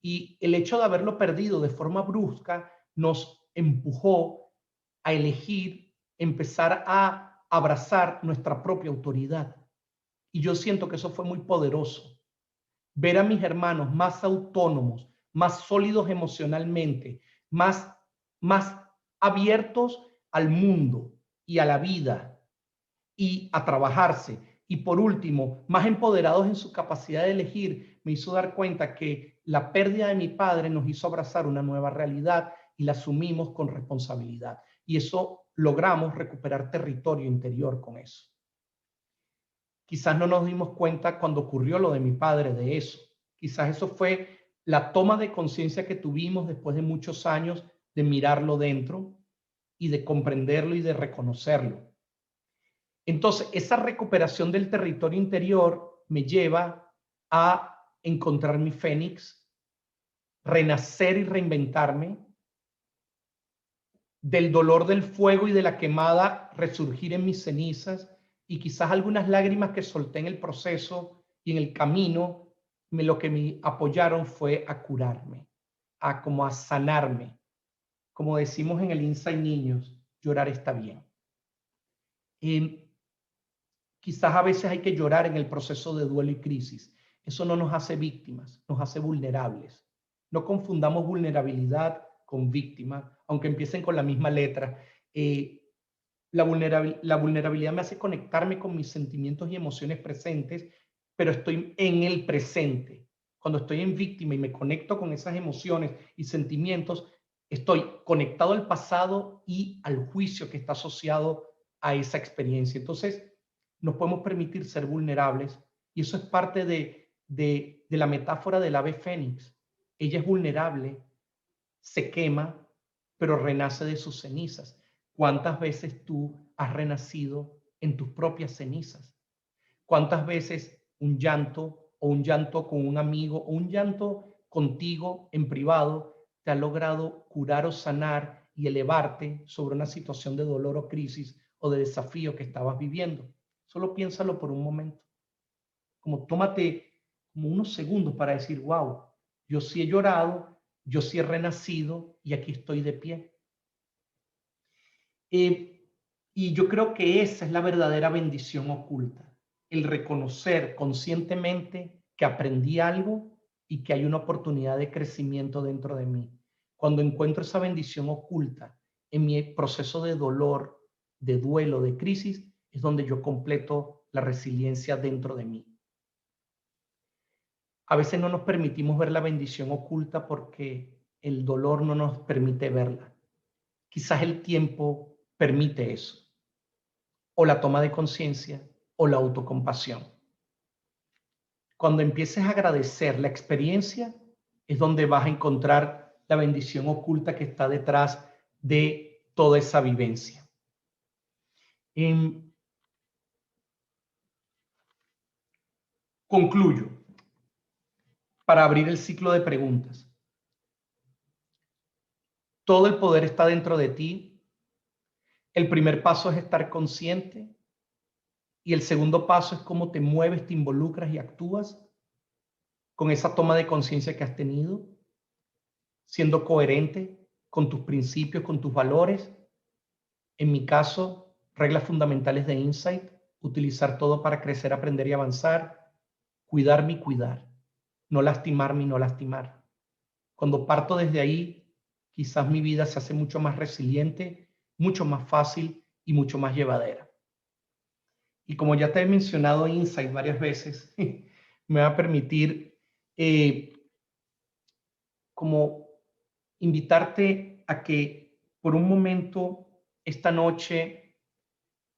Y el hecho de haberlo perdido de forma brusca nos empujó a elegir, empezar a abrazar nuestra propia autoridad. Y yo siento que eso fue muy poderoso. Ver a mis hermanos más autónomos, más sólidos emocionalmente, más abiertos al mundo y a la vida y a trabajarse. Y por último, más empoderados en su capacidad de elegir, me hizo dar cuenta que la pérdida de mi padre nos hizo abrazar una nueva realidad y la asumimos con responsabilidad. Y eso logramos recuperar territorio interior con eso. Quizás no nos dimos cuenta cuando ocurrió lo de mi padre de eso. Quizás eso fue la toma de conciencia que tuvimos después de muchos años de mirarlo dentro y de comprenderlo y de reconocerlo. Entonces, esa recuperación del territorio interior me lleva a encontrar mi fénix, renacer y reinventarme, del dolor del fuego y de la quemada resurgir en mis cenizas, y quizás algunas lágrimas que solté en el proceso y en el camino, lo que me apoyaron fue a curarme, como a sanarme. Como decimos en el Inside Niños, llorar está bien. Quizás a veces hay que llorar en el proceso de duelo y crisis. Eso no nos hace víctimas, nos hace vulnerables. No confundamos vulnerabilidad con víctima, aunque empiecen con la misma letra. La vulnerabilidad me hace conectarme con mis sentimientos y emociones presentes, pero estoy en el presente. Cuando estoy en víctima y me conecto con esas emociones y sentimientos, estoy conectado al pasado y al juicio que está asociado a esa experiencia. Entonces, nos podemos permitir ser vulnerables, y eso es parte de la metáfora del ave fénix. Ella es vulnerable, se quema, pero renace de sus cenizas. ¿Cuántas veces tú has renacido en tus propias cenizas? ¿Cuántas veces un llanto o un llanto con un amigo o un llanto contigo en privado te ha logrado curar o sanar y elevarte sobre una situación de dolor o crisis o de desafío que estabas viviendo? Solo piénsalo por un momento. Como tómate como unos segundos para decir, wow, yo sí he llorado, yo sí he renacido y aquí estoy de pie. Y yo creo que esa es la verdadera bendición oculta, el reconocer conscientemente que aprendí algo y que hay una oportunidad de crecimiento dentro de mí. Cuando encuentro esa bendición oculta en mi proceso de dolor, de duelo, de crisis, es donde yo completo la resiliencia dentro de mí. A veces no nos permitimos ver la bendición oculta porque el dolor no nos permite verla. Quizás el tiempo permite eso, o la toma de conciencia, o la autocompasión. Cuando empieces a agradecer la experiencia, es donde vas a encontrar la bendición oculta que está detrás de toda esa vivencia. Concluyo para abrir el ciclo de preguntas. Todo el poder está dentro de ti. El primer paso es estar consciente. Y el segundo paso es cómo te mueves, te involucras y actúas con esa toma de conciencia que has tenido, siendo coherente con tus principios, con tus valores. En mi caso, reglas fundamentales de Insight: utilizar todo para crecer, aprender y avanzar, cuidarme y cuidar, no lastimarme y no lastimar. Cuando parto desde ahí, quizás mi vida se hace mucho más resiliente, mucho más fácil y mucho más llevadera. Y como ya te he mencionado Insight varias veces, me va a permitir como invitarte a que por un momento esta noche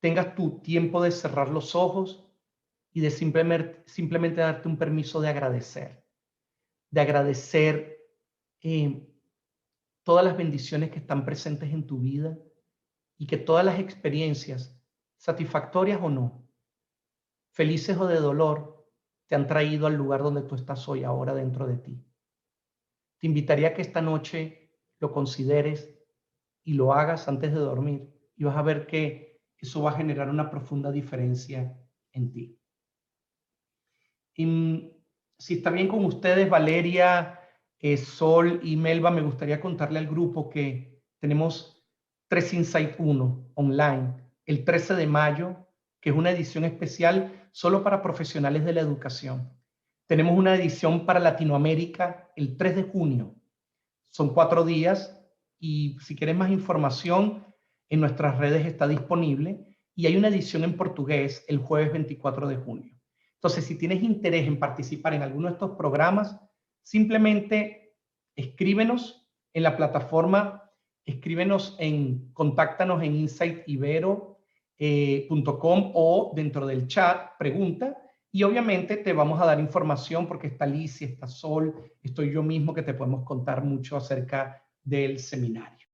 tengas tu tiempo de cerrar los ojos y de simplemente darte un permiso de agradecer todas las bendiciones que están presentes en tu vida y que todas las experiencias, satisfactorias o no, felices o de dolor, te han traído al lugar donde tú estás hoy, ahora dentro de ti. Te invitaría a que esta noche lo consideres y lo hagas antes de dormir y vas a ver que eso va a generar una profunda diferencia en ti. Y si está bien con ustedes, Valeria, Sol y Melba, me gustaría contarle al grupo que tenemos 3 Insight 1 online el 13 de mayo, que es una edición especial solo para profesionales de la educación. Tenemos una edición para Latinoamérica el 3 de junio. Son 4 días y si quieres más información, en nuestras redes está disponible y hay una edición en portugués el jueves 24 de junio. Entonces, si tienes interés en participar en alguno de estos programas, simplemente escríbenos en la plataforma, contáctanos en insightibero.com o dentro del chat, pregunta, y obviamente te vamos a dar información porque está Alicia, está Sol, estoy yo mismo que te podemos contar mucho acerca del seminario.